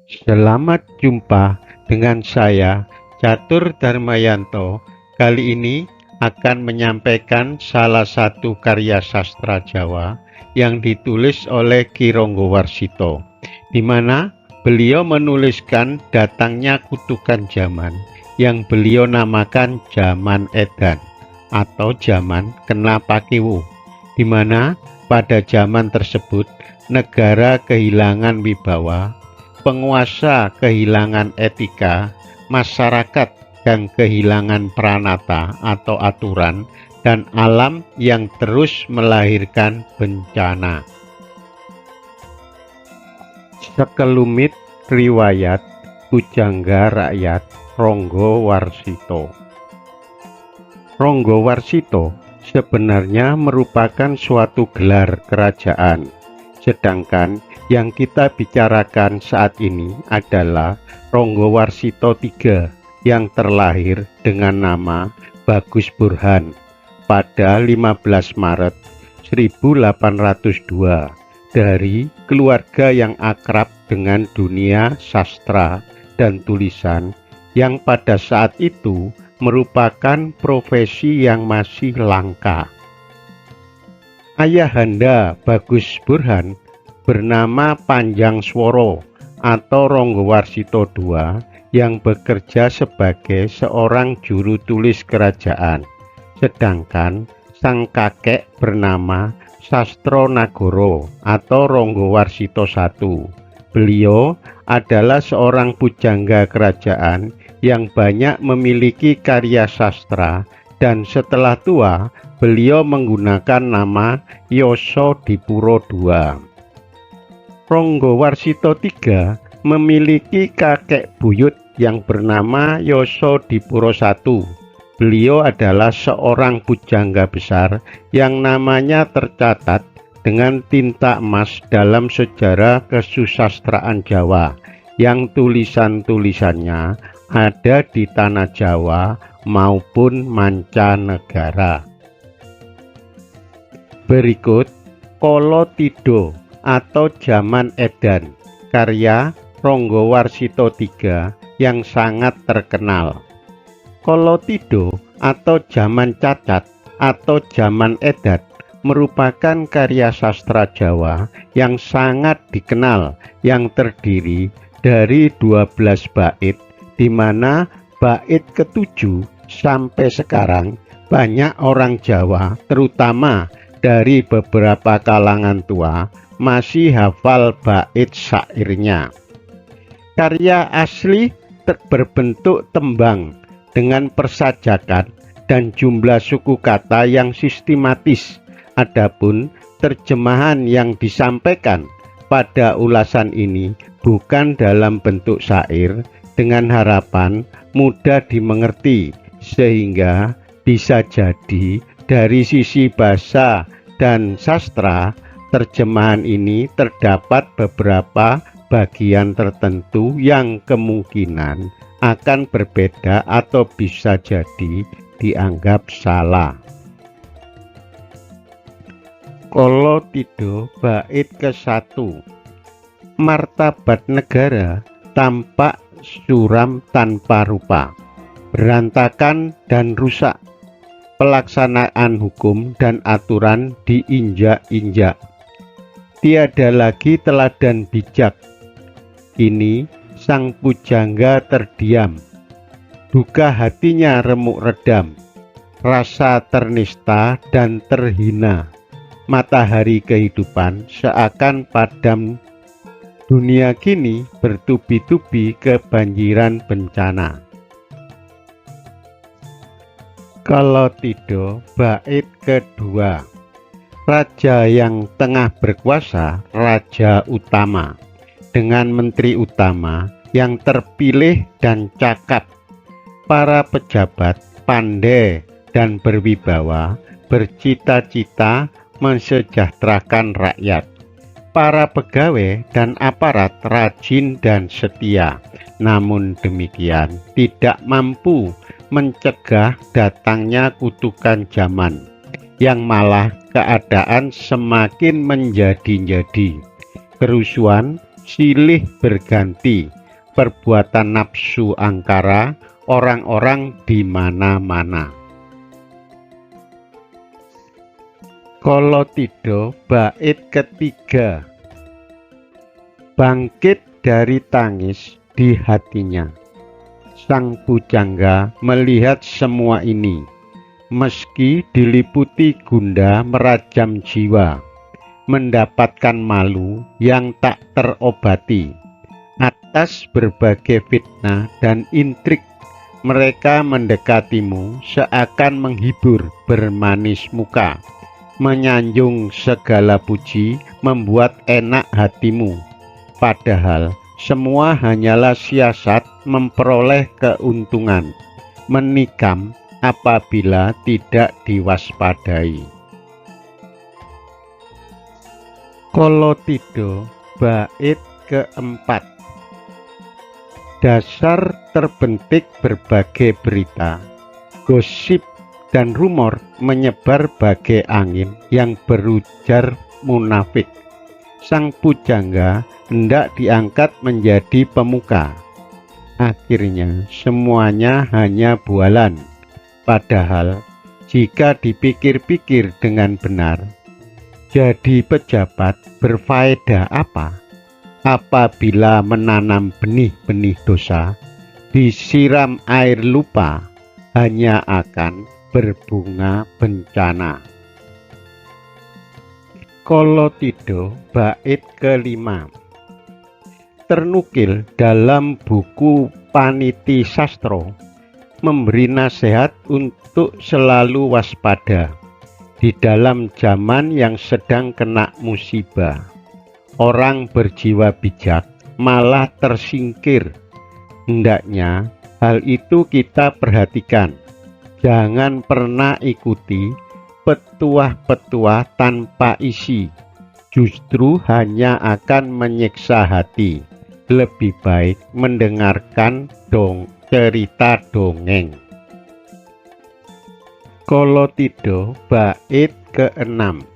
Selamat jumpa dengan saya, Catur Darmayanto. Kali ini akan menyampaikan salah satu karya sastra Jawa yang ditulis oleh Ki Ronggowarsito, di mana beliau menuliskan datangnya kutukan zaman yang beliau namakan zaman edan atau zaman kena pakiwu, di mana pada zaman tersebut negara kehilangan wibawa, penguasa kehilangan etika, masyarakat yang kehilangan pranata atau aturan, dan alam yang terus melahirkan bencana. Sekelumit riwayat pujangga rakyat Ronggowarsito. Ronggowarsito sebenarnya merupakan suatu gelar kerajaan, sedangkan yang kita bicarakan saat ini adalah Ronggowarsito III yang terlahir dengan nama Bagus Burhan pada 15 Maret 1802 dari keluarga yang akrab dengan dunia sastra dan tulisan yang pada saat itu merupakan profesi yang masih langka. Ayahanda Bagus Burhan bernama Panjang Sworo atau Ronggowarsito II yang bekerja sebagai seorang juru tulis kerajaan, sedangkan sang kakek bernama Sastro Nagoro atau Ronggowarsito I. Beliau adalah seorang pujangga kerajaan yang banyak memiliki karya sastra, dan setelah tua beliau menggunakan nama Yoso-dipuro II. Ronggowarsito III memiliki kakek buyut yang bernama Yoso-dipuro I. Beliau adalah seorang pujangga besar yang namanya tercatat dengan tinta emas dalam sejarah kesusastraan Jawa, yang tulisan-tulisannya ada di tanah Jawa maupun mancanegara. Berikut Kala Tidha atau Zaman Edan, karya Ronggowarsito III yang sangat terkenal. Kala Tidha atau Zaman Cacat atau Zaman Edan merupakan karya sastra Jawa yang sangat dikenal, yang terdiri dari 12 bait, di mana bait ke-7 sampai sekarang banyak orang Jawa, terutama dari beberapa kalangan tua, masih hafal bait syairnya. Karya asli berbentuk tembang dengan persajakan dan jumlah suku kata yang sistematis. Adapun terjemahan yang disampaikan pada ulasan ini bukan dalam bentuk syair, dengan harapan mudah dimengerti, sehingga bisa jadi dari sisi bahasa dan sastra terjemahan ini terdapat beberapa bagian tertentu yang kemungkinan akan berbeda atau bisa jadi dianggap salah. Kala Tidha bait ke-1. Martabat negara tampak suram tanpa rupa, berantakan dan rusak. Pelaksanaan hukum dan aturan diinjak-injak. Tiada lagi teladan bijak. Kini sang pujangga terdiam. Duka hatinya remuk redam. Rasa ternista dan terhina. Matahari kehidupan seakan padam. Dunia kini bertubi-tubi kebanjiran bencana. Kala Tidha bait kedua. Raja yang tengah berkuasa, raja utama, dengan menteri utama yang terpilih dan cakap. Para pejabat pandai dan berwibawa, bercita-cita mensejahterakan rakyat. Para pegawai dan aparat rajin dan setia, namun demikian tidak mampu mencegah datangnya kutukan zaman, yang malah keadaan semakin menjadi-jadi. Kerusuhan silih berganti, perbuatan nafsu angkara orang-orang di mana-mana. Kolotida bait ketiga. Bangkit dari tangis di hatinya. Sang pujangga melihat semua ini, meski diliputi gundah merajam jiwa, mendapatkan malu yang tak terobati. Atas berbagai fitnah dan intrik, mereka mendekatimu seakan menghibur bermanis muka, menyanjung segala puji, membuat enak hatimu. Padahal semua hanyalah siasat memperoleh keuntungan, menikam apabila tidak diwaspadai. Kolotida bait keempat. Dasar terbentik berbagai berita, gosip dan rumor menyebar bagai angin yang berujar munafik. Sang pujangga hendak diangkat menjadi pemuka. Akhirnya semuanya hanya bualan. Padahal jika dipikir-pikir dengan benar, jadi pejabat berfaedah apa apabila menanam benih-benih dosa, disiram air lupa, hanya akan berbunga bencana. Kolotida bait kelima. Ternukil dalam buku Paniti Sastro memberi nasihat untuk selalu waspada di dalam zaman yang sedang kena musibah. Orang berjiwa bijak malah tersingkir. Hendaknya hal itu kita perhatikan. Jangan pernah ikuti petuah-petuah tanpa isi, justru hanya akan menyiksa hati. Lebih baik mendengarkan cerita dongeng. Kolotida bait keenam.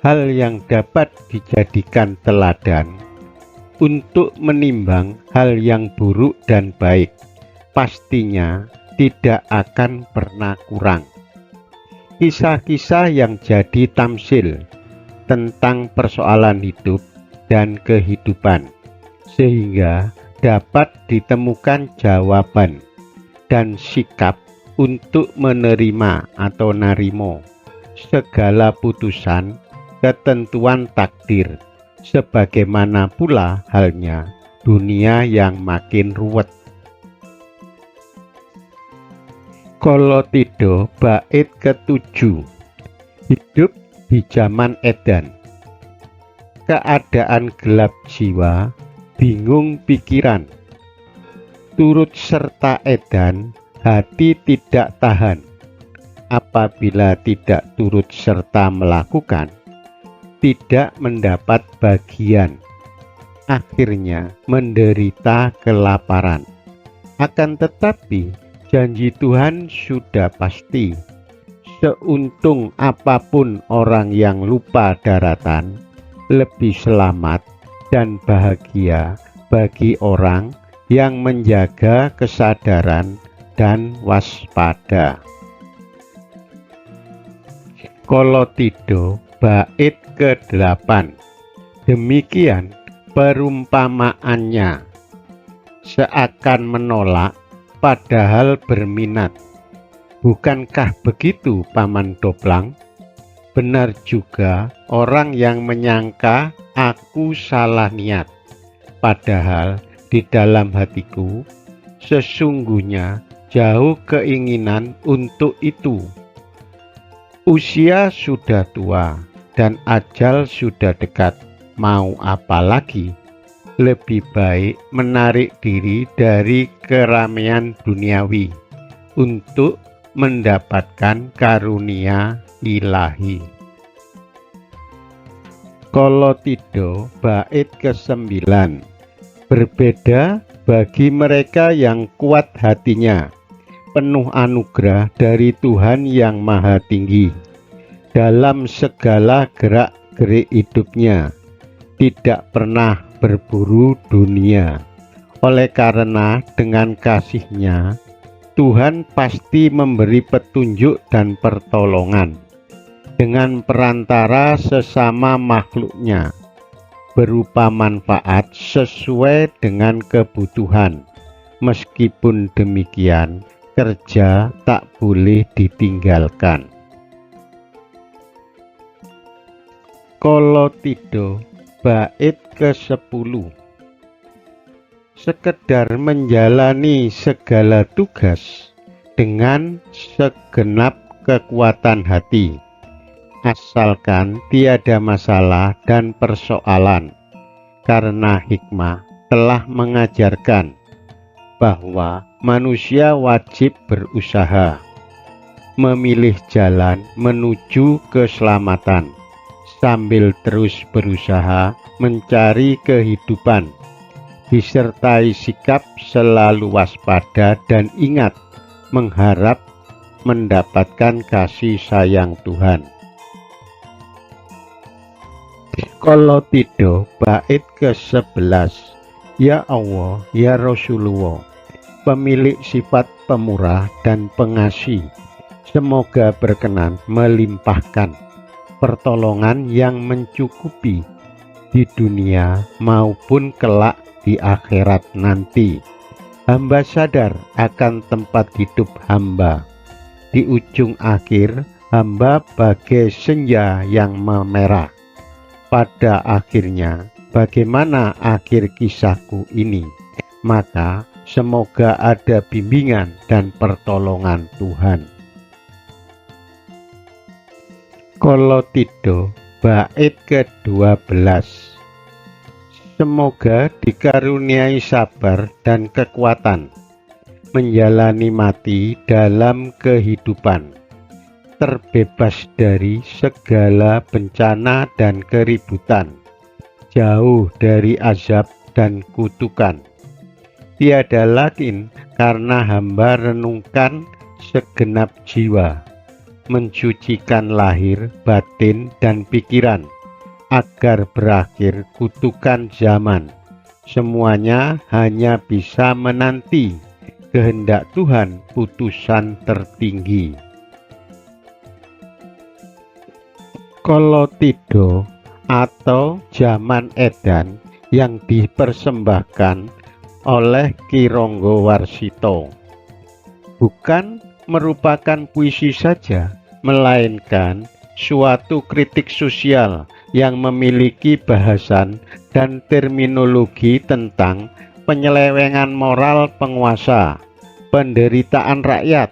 Hal yang dapat dijadikan teladan untuk menimbang hal yang buruk dan baik, pastinya tidak akan pernah kurang. Kisah-kisah yang jadi tamsil tentang persoalan hidup dan kehidupan, sehingga dapat ditemukan jawaban dan sikap untuk menerima atau narimo segala putusan ketentuan takdir, sebagaimana pula halnya dunia yang makin ruwet. Kolotida bait ketujuh. Hidup di zaman edan. Keadaan gelap jiwa, bingung pikiran. Turut serta edan, hati tidak tahan. Apabila tidak turut serta melakukan, tidak mendapat bagian. Akhirnya menderita kelaparan. Akan tetapi janji Tuhan sudah pasti. Seuntung apapun orang yang lupa daratan, lebih selamat dan bahagia bagi orang yang menjaga kesadaran dan waspada. Kolotida bait ke-8. Demikian perumpamaannya, seakan menolak padahal berminat. Bukankah begitu Paman Doblang? Benar juga orang yang menyangka aku salah niat, padahal di dalam hatiku sesungguhnya jauh keinginan untuk itu. Usia sudah tua dan ajal sudah dekat, mau apa lagi? Lebih baik menarik diri dari keramaian duniawi untuk mendapatkan karunia ilahi. Kolotida bait ke-9. Berbeda bagi mereka yang kuat hatinya, penuh anugerah dari Tuhan yang Maha Tinggi. Dalam segala gerak-gerik hidupnya, tidak pernah berburu dunia. Oleh karena dengan kasih-Nya, Tuhan pasti memberi petunjuk dan pertolongan dengan perantara sesama makhluk-Nya, berupa manfaat sesuai dengan kebutuhan. Meskipun demikian, kerja tak boleh ditinggalkan. Kolotida bait ke-10. Sekedar menjalani segala tugas dengan segenap kekuatan hati, asalkan tiada masalah dan persoalan, karena hikmah telah mengajarkan bahwa manusia wajib berusaha, memilih jalan menuju keselamatan, sambil terus berusaha mencari kehidupan, disertai sikap selalu waspada dan ingat mengharap mendapatkan kasih sayang Tuhan. Kolotida bait ke-11. Ya Allah, ya Rasulullah, pemilik sifat pemurah dan pengasih, semoga berkenan melimpahkan pertolongan yang mencukupi di dunia maupun kelak di akhirat nanti. Hamba sadar akan tempat hidup hamba. Di ujung akhir, hamba bagai senja yang memerah. Pada akhirnya, bagaimana akhir kisahku ini? Maka semoga ada bimbingan dan pertolongan Tuhan. Kolotida bait ke-12. Semoga dikaruniai sabar dan kekuatan menjalani mati dalam kehidupan, terbebas dari segala bencana dan keributan, jauh dari azab dan kutukan. Tiada lain karena hamba renungkan segenap jiwa, mensucikan lahir, batin, dan pikiran, agar berakhir kutukan zaman. Semuanya hanya bisa menanti kehendak Tuhan, putusan tertinggi. Kolotida atau zaman edan yang dipersembahkan oleh Ki Rangga Warsita bukan merupakan puisi saja, melainkan suatu kritik sosial yang memiliki bahasan dan terminologi tentang penyelewengan moral penguasa, penderitaan rakyat,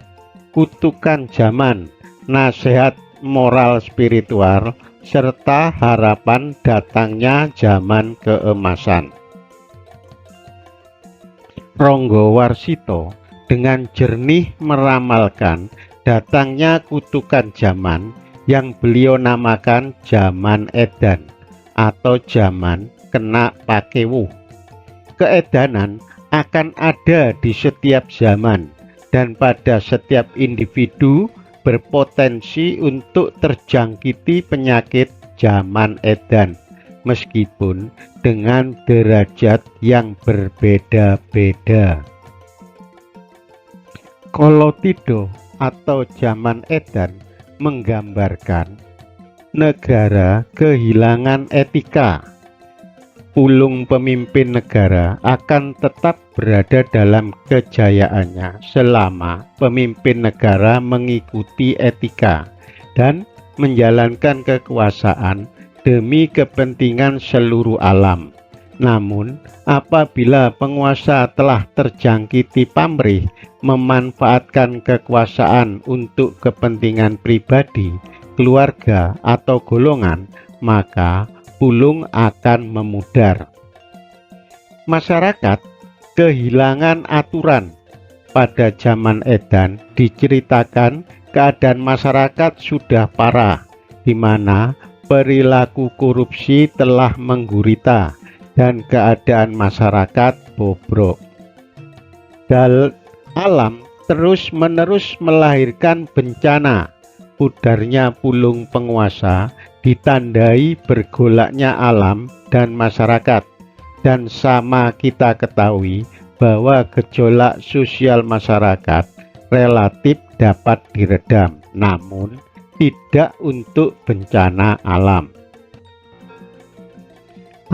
kutukan zaman, nasihat moral spiritual, serta harapan datangnya zaman keemasan. Rangga Warsita dengan jernih meramalkan datangnya kutukan zaman yang beliau namakan zaman edan atau zaman kena pakewuh. Keedanan akan ada di setiap zaman dan pada setiap individu berpotensi untuk terjangkiti penyakit zaman edan, meskipun dengan derajat yang berbeda-beda. Kolotida atau zaman edan menggambarkan negara kehilangan etika. Pulung pemimpin negara akan tetap berada dalam kejayaannya selama pemimpin negara mengikuti etika dan menjalankan kekuasaan demi kepentingan seluruh alam. Namun, apabila penguasa telah terjangkiti pamrih memanfaatkan kekuasaan untuk kepentingan pribadi, keluarga, atau golongan, maka pulung akan memudar. Masyarakat kehilangan aturan. Pada zaman edan diceritakan keadaan masyarakat sudah parah, di mana perilaku korupsi telah menggurita dan keadaan masyarakat bobrok. Alam terus-menerus melahirkan bencana. Pudarnya pulung penguasa ditandai bergolaknya alam dan masyarakat. Dan sama kita ketahui bahwa gejolak sosial masyarakat relatif dapat diredam, namun tidak untuk bencana alam.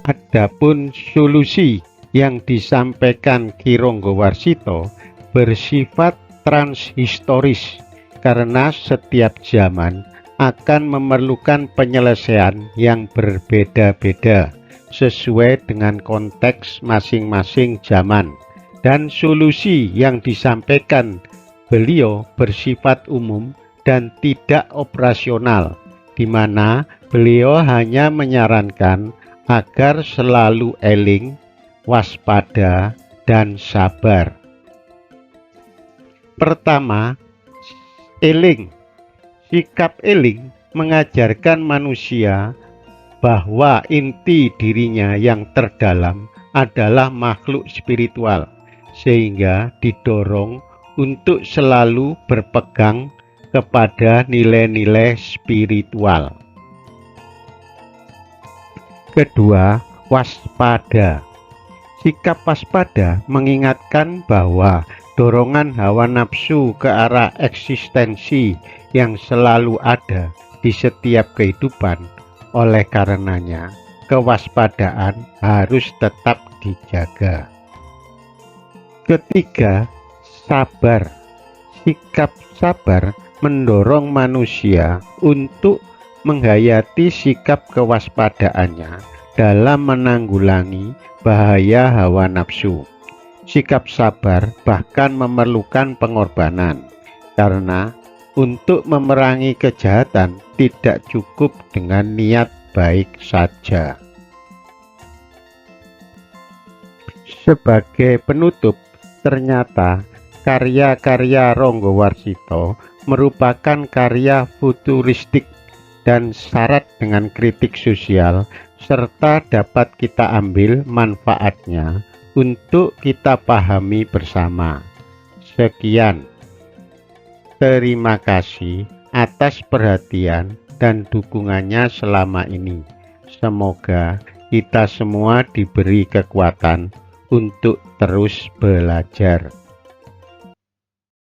Adapun solusi yang disampaikan Ki Ronggowarsito bersifat transhistoris karena setiap zaman akan memerlukan penyelesaian yang berbeda-beda sesuai dengan konteks masing-masing zaman, dan solusi yang disampaikan beliau bersifat umum dan tidak operasional, di mana beliau hanya menyarankan agar selalu eling, waspada, dan sabar. Pertama, eling. Sikap eling mengajarkan manusia bahwa inti dirinya yang terdalam adalah makhluk spiritual, sehingga didorong untuk selalu berpegang kepada nilai-nilai spiritual. Kedua, waspada. Sikap waspada mengingatkan bahwa dorongan hawa nafsu ke arah eksistensi yang selalu ada di setiap kehidupan. Oleh karenanya, kewaspadaan harus tetap dijaga. Ketiga, sabar. Sikap sabar mendorong manusia untuk menghayati sikap kewaspadaannya dalam menanggulangi bahaya hawa nafsu. Sikap sabar bahkan memerlukan pengorbanan, karena untuk memerangi kejahatan tidak cukup dengan niat baik saja. Sebagai penutup, ternyata karya-karya Ronggowarsito merupakan karya futuristik dan syarat dengan kritik sosial, serta dapat kita ambil manfaatnya untuk kita pahami bersama. Sekian. Terima kasih atas perhatian dan dukungannya selama ini. Semoga kita semua diberi kekuatan untuk terus belajar.